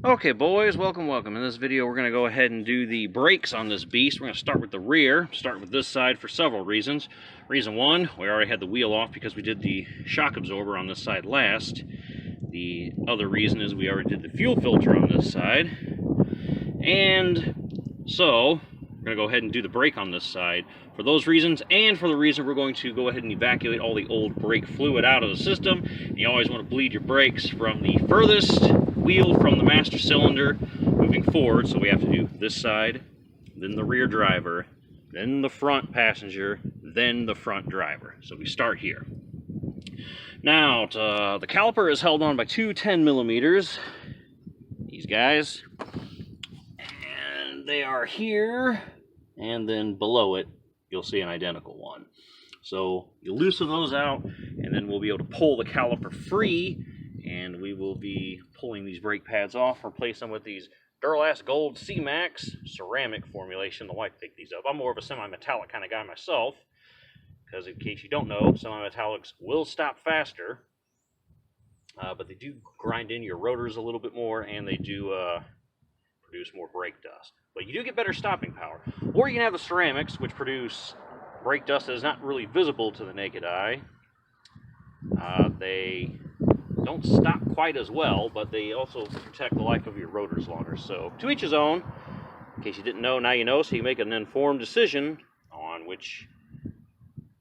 Okay, boys, welcome. In this video, we're going to go ahead and do the brakes on this beast. We're going to start with the rear, start with this side for several reasons. Reason one, we already had the wheel off because we did the shock absorber on this side last. The other reason is we already did the fuel filter on this side. And so, we're going to go ahead and do the brake on this side for those reasons, and for the reason we're going to go ahead and evacuate all the old brake fluid out of the system. You always want to bleed your brakes from the furthest wheel from the master cylinder moving forward, so we have to do this side, then the rear driver, then the front passenger, then the front driver. So we start here. Now, the caliper is held on by two 10mm, these guys, and they are here, and then below it you'll see an identical one. So you loosen those out, and then we'll be able to pull the caliper free, and we will be pulling these brake pads off, replace them with these Duralast Gold C-Max ceramic formulation. The wife picked these up. I'm more of a semi-metallic kind of guy myself, because in case you don't know, semi-metallics will stop faster, but they do grind into your rotors a little bit more, and they do produce more brake dust. But you do get better stopping power. Or you can have the ceramics, which produce brake dust that is not really visible to the naked eye. They don't stop quite as well, but they also protect the life of your rotors longer. So to each his own. In case you didn't know, now you know, so you make an informed decision on which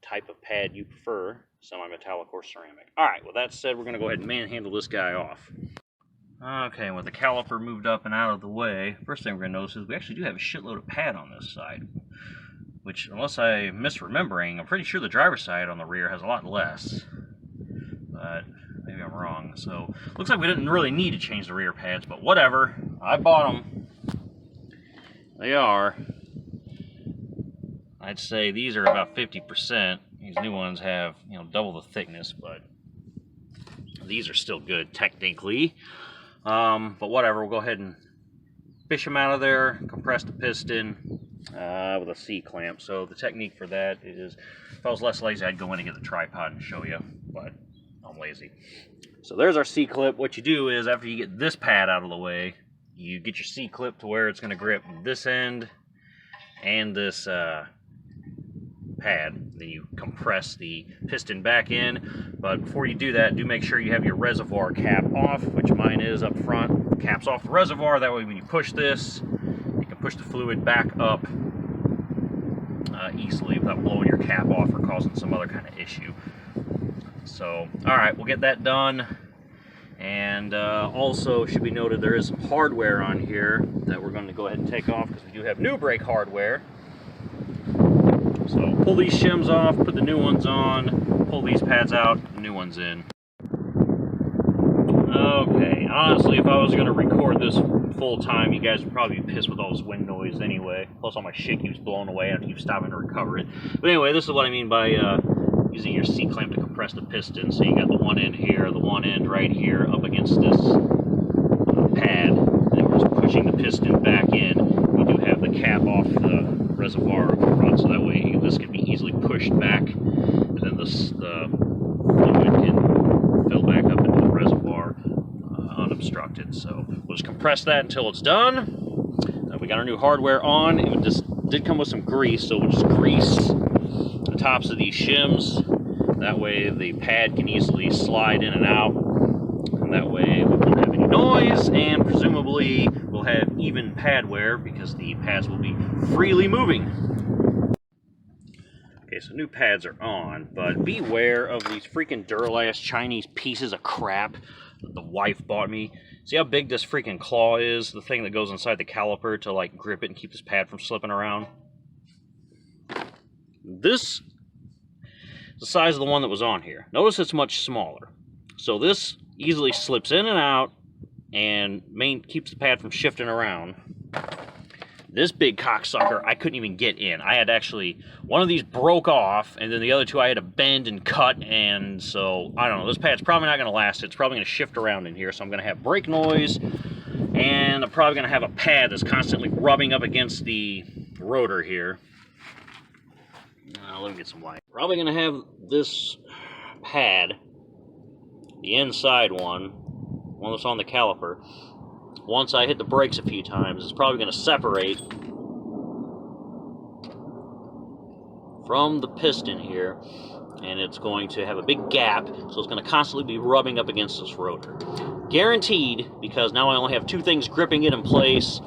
type of pad you prefer, semi-metallic or ceramic. Alright, with that said, we're going to go ahead and manhandle this guy off. Okay, with the caliper moved up and out of the way, first thing we're going to notice is we actually do have a shitload of pad on this side. Which, unless I'm misremembering, I'm pretty sure the driver's side on the rear has a lot less. But maybe I'm wrong. So, looks like we didn't really need to change the rear pads, but whatever. I bought them. They are. I'd say these are about 50%. These new ones have, double the thickness, but these are still good technically. But whatever, we'll go ahead and fish them out of there, compress the piston with a C-clamp. So the technique for that is, if I was less lazy, I'd go in and get the tripod and show you, but I'm lazy. So there's our C-clip. What you do is, after you get this pad out of the way, you get your C-clip to where it's going to grip this end and this pad. Then you compress the piston back in, but before you do that, do make sure you have your reservoir cap off, which mine is up front. Cap's off the reservoir, that way when you push this, you can push the fluid back up easily without blowing your cap off or causing some other kind of issue. So, alright, we'll get that done. And also, should be noted, there is some hardware on here that we're going to go ahead and take off, because we do have new brake hardware. So pull these shims off, put the new ones on, pull these pads out, new ones in. Okay, honestly, if I was going to record this full time, you guys would probably be pissed with all this wind noise anyway. Plus all my shit keeps blowing away, I have to keep stopping to recover it. But anyway, this is what I mean by using your C-clamp to compress the piston. So you got the one end here, the one end right here, up against this pad. And we're just pushing the piston back in. We do have the cap off the reservoir up front, so that way this can be easily pushed back, and then the fluid can fill back up into the reservoir unobstructed. So we'll just compress that until it's done. We got our new hardware on. It just did come with some grease, so we'll just grease the tops of these shims. That way the pad can easily slide in and out, and that way we won't have any noise, and presumably we'll have even pad wear because the pads will be freely moving. Okay, so new pads are on, but beware of these freaking Duralast Chinese pieces of crap that the wife bought me. See how big this freaking claw is? The thing that goes inside the caliper to like grip it and keep this pad from slipping around. This is the size of the one that was on here. Notice it's much smaller. So this easily slips in and out and keeps the pad from shifting around. This big cocksucker, I couldn't even get in. I had actually, one of these broke off, and then the other two I had to bend and cut, and so, I don't know, this pad's probably not going to last. It's probably going to shift around in here, so I'm going to have brake noise, and I'm probably going to have a pad that's constantly rubbing up against the rotor here. Let me get some light. Probably going to have this pad, the inside one that's on the caliper, once I hit the brakes a few times, it's probably going to separate from the piston here, and it's going to have a big gap, so it's going to constantly be rubbing up against this rotor. Guaranteed, because now I only have two things gripping it in place,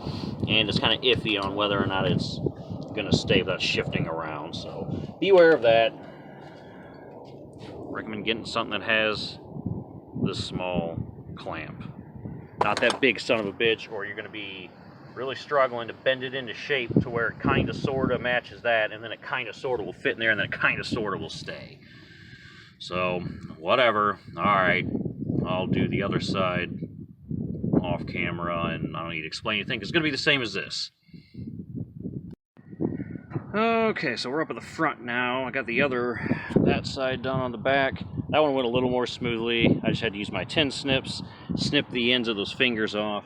and it's kind of iffy on whether or not it's going to stay without shifting around, so beware of that. Recommend getting something that has this small clamp. Not that big son of a bitch, or you're going to be really struggling to bend it into shape to where it kind of sort of matches that, and then it kind of sort of will fit in there, and then it kind of sort of will stay. So, whatever. Alright, I'll do the other side off camera, and I don't need to explain anything. It's going to be the same as this. Okay, so we're up at the front now. I got that side done on the back. That one went a little more smoothly. I just had to use my 10 snips, snip the ends of those fingers off,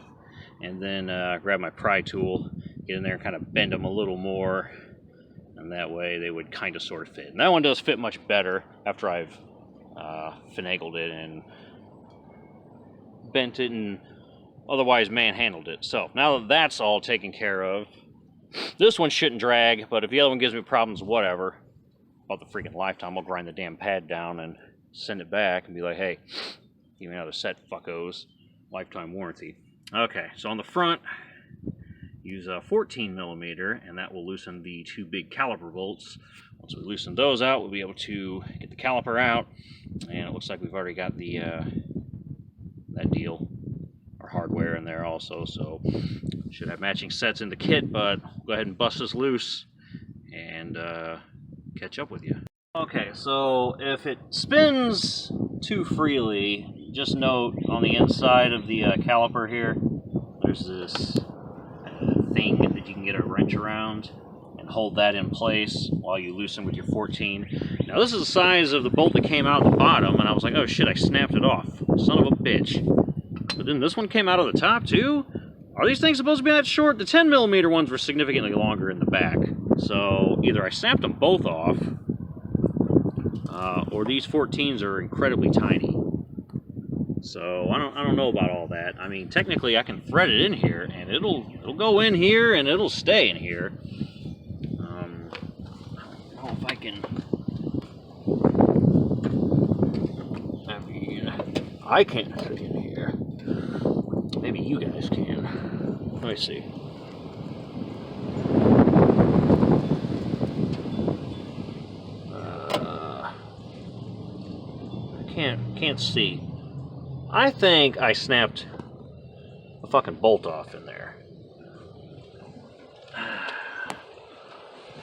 and then grab my pry tool, get in there and kind of bend them a little more, and that way they would kind of sort of fit. And that one does fit much better after I've finagled it and bent it and otherwise manhandled it. So now that that's all taken care of, this one shouldn't drag, but if the other one gives me problems, whatever, about the freaking lifetime, I'll grind the damn pad down and send it back and be like, hey, give me another set, fuckos, lifetime warranty. Okay, so on the front, use a 14 millimeter, and that will loosen the two big caliper bolts. Once we loosen those out, we'll be able to get the caliper out, and it looks like we've already got the that deal, our hardware in there also, so should have matching sets in the kit, but we'll go ahead and bust this loose and catch up with you. Okay, so if it spins too freely, just note on the inside of the caliper here, there's this thing that you can get a wrench around and hold that in place while you loosen with your 14. Now this is the size of the bolt that came out the bottom, and I was like, oh shit, I snapped it off. Son of a bitch. But then this one came out of the top too? Are these things supposed to be that short? The 10 millimeter ones were significantly longer in the back. So either I snapped them both off, or these 14s are incredibly tiny. So I don't know about all that. I mean, technically I can thread it in here, and it'll go in here, and it'll stay in here. I don't know if I can. I mean, I can't fit in here. Maybe you guys can. Let me see. I can't see. I think I snapped a fucking bolt off in there.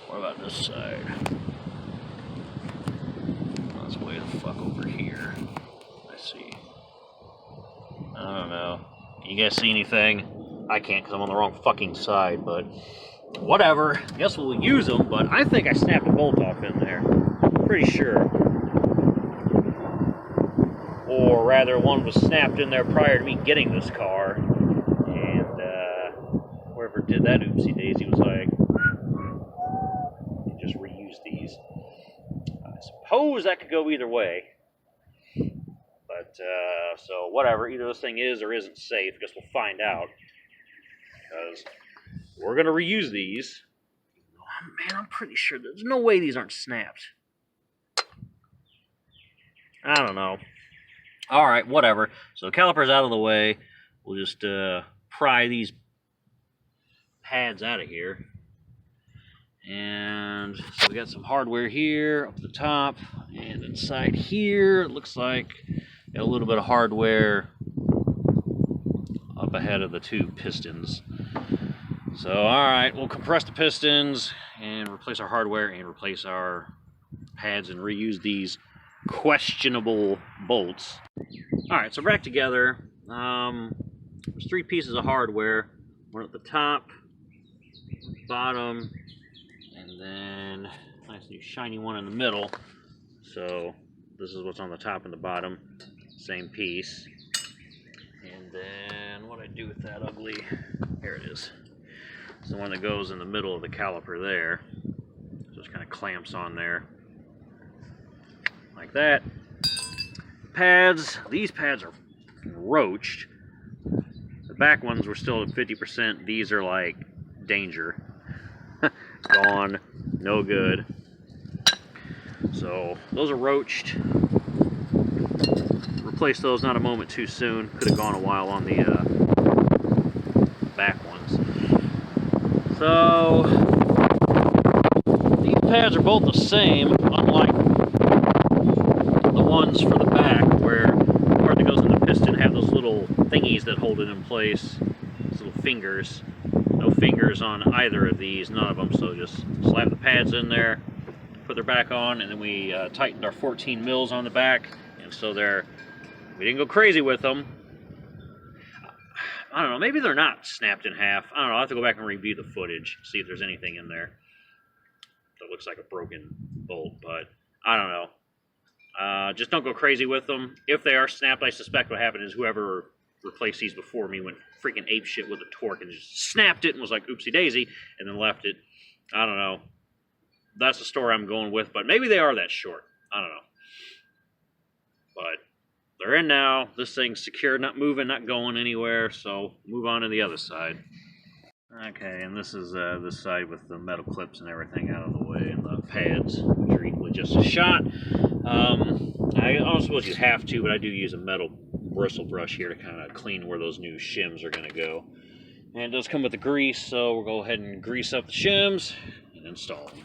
What about this side? Let's way the fuck over here. I see. I don't know. Can you guys see anything? I can't because I'm on the wrong fucking side, but whatever. Guess we'll use them, but I think I snapped a bolt off in there. Pretty sure. Or rather, one was snapped in there prior to me getting this car, and whoever did that oopsie daisy was like, just reuse these. I suppose that could go either way, but so whatever, either this thing is or isn't safe. I guess we'll find out, because we're gonna reuse these. Oh, man, I'm pretty sure there's no way these aren't snapped. I don't know. Alright, whatever. So the caliper's out of the way. We'll just pry these pads out of here. And so we got some hardware here up the top, and inside here it looks like got a little bit of hardware up ahead of the two pistons. So alright, we'll compress the pistons and replace our hardware and replace our pads and reuse these questionable bolts. Alright, so back together. There's three pieces of hardware. One at the top, bottom, and then a nice new shiny one in the middle. So this is what's on the top and the bottom. Same piece. And then what I do with that ugly, here it is. It's the one that goes in the middle of the caliper there. So it kind of clamps on there. Like that. Pads, these pads are roached. back ones were still at 50%. These are like danger. Gone. No good. So those are roached. Replace those not a moment too soon. Could have gone a while on the back ones. So these pads are both the same, unlike the ones for the back where the part that goes in the piston have those little thingies that hold it in place. Those little fingers. No fingers on either of these, none of them. So just slap the pads in there, put their back on, and then we tightened our 14 mils on the back, and so we didn't go crazy with them. I don't know, maybe they're not snapped in half. I don't know, I'll have to go back and review the footage, see if there's anything in there that looks like a broken bolt, but I don't know. Just don't go crazy with them. If they are snapped, I suspect what happened is whoever replaced these before me went freaking ape shit with a torque and just snapped it and was like oopsie daisy and then left it. I don't know. That's the story I'm going with, but maybe they are that short. I don't know. But they're in now. This thing's secure, not moving, not going anywhere, so move on to the other side. Okay, and this is this side with the metal clips and everything out of the way, and the pads, which are equally just a shot. I don't suppose you have to, but I do use a metal bristle brush here to kind of clean where those new shims are going to go. And it does come with the grease, so we'll go ahead and grease up the shims and install them.